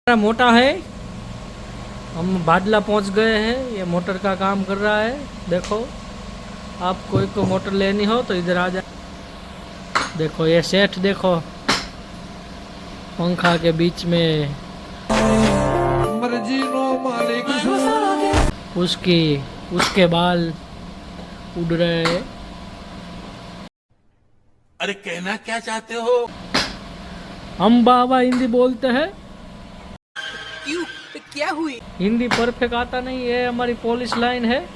मोटा है। हम बादला पहुंच गए हैं। ये मोटर का काम कर रहा है। देखो आप कोई को मोटर लेनी हो तो इधर आ जाए। देखो ये सेठ देखो पंखा के बीच में मर्जी नो मालिक उसके बाल उड़ रहे हैं। अरे कहना क्या चाहते हो? हम बाबा हिंदी बोलते हैं। क्यों? क्या हुई? हिंदी परफेक्ट आता नहीं है। हमारी पुलिस लाइन है।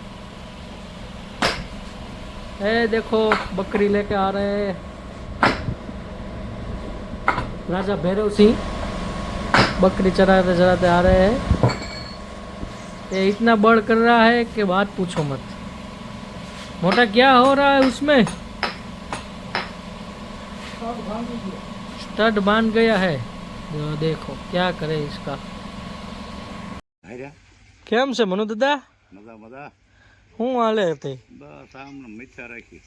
देखो बकरी लेके आ रहे हैं राजा भैरव सिंह। बकरी चराते चराते आ रहे हैं। ये इतना बड़ कर रहा है कि बात पूछो मत। मोटा क्या हो रहा है उसमें? स्टड बांध गया है। देखो क्या करे इसका। કેમ છે મનુ દાદા? મજા મજા. હું હાલે તે? બસ આમને મિથ્યા રાખી.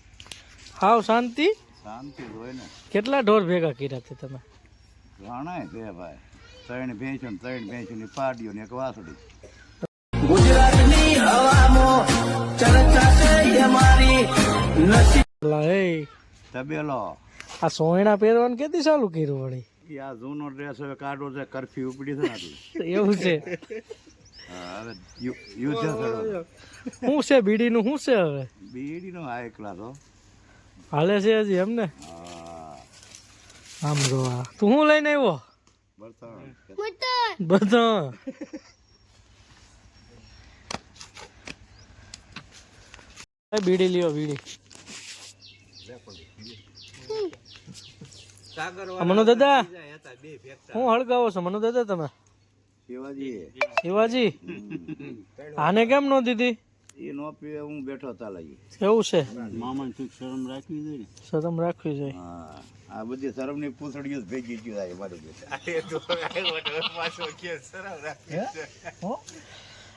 હાવ શાંતિ? શાંતિ જ હોય ને. કેટલા ઢોર ભેગા કર્યા તે તમે? ઘણાય છે ભાઈ. ત્રણ ભેંસો ની પાડીઓ ને એક વાસળી. ગુજરાતની હવામાં ચર્ચા છે અમારી નસીબ. એ તબેલો. આ સોયણા પહેરવાનું કેદી ચાલુ કર્યું વળી? ઈ આ જૂનો ડ્રેસ હવે કાઢો છે. કરફ્યુ ઉપડી છે ને આટલું. એવું છે? હવે યુદ્ધ થયો. શું છે બીડીનું શું છે હવે? બીડી નો હાઈ ક્લાસ હો. હાલે છે હજી એમને? હા. આમ જો આ તું શું લઈને આવ્યો? બર્તન. બધા બીડી લ્યો બીડી. મનુ દાદા હું હળગાવો છો મનુ દાદા તમે? શિવાજી આને કેમ નો દીધી? એ નો પીવે હું બેઠો તાલાજી. એવું છે? મામાને શું શરમ રાખવી જોઈએ ને. શરમ રાખવી જોઈએ. હા આ બધી શરમ ની પૂછડીઓ જ ભેગી ગયું થાય મારું બેટા.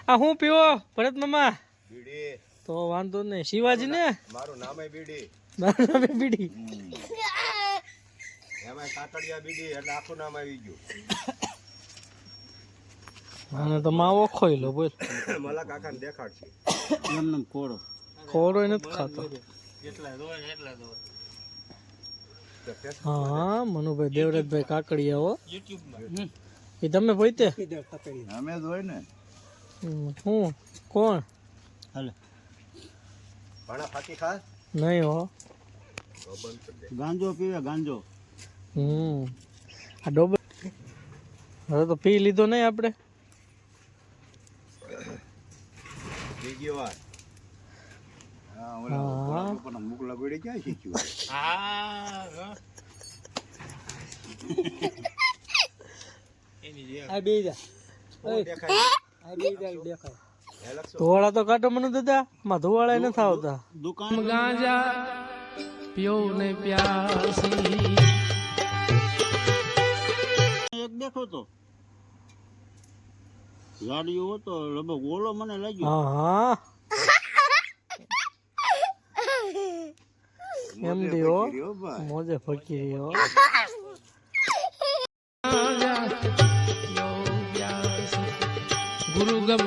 આ હું પીવો ભરત મામા? બીડી. તો વાંધો નહીં. શિવાજી ને મારું નામે બીડી. મારું નામે બીડી. એમાં કાતડિયા બીડી એટલે આખું નામ આવી ગયું. આને તો માવો ખોઈ લો બોલ. મલા કાકાને દેખાડશે. એમને કોરો કોરો નથી ખાતો. હા મનુભાઈ દેવરાજભાઈ કાકડિયા હો. એ તમે પોતે? અમે જ હોય ને. હું કોણ? હાલે ભાણા ફાકી ખા નહીં હો. ગાંજો પીવે ગાંજો. આ ડોબર હવે તો પી લીધો નહીં આપણે. બીજી વાર હા ઓલા ઉપર મુકલા ગોડી ક્યાં શીખ્યું? આ બે જા ધોવાળા તો કાઢો મને દાદા. માં ધોવાળા નથી આવતા. દુકાન ગાંજા પીઓ ને પ્યાસી. એક દેખો તો ગાડીઓ હતો લગભગ ઓલો મને લાગ્યો. હા એમ દિયો મોજે ફકીરી હો. ગુરુ ગમ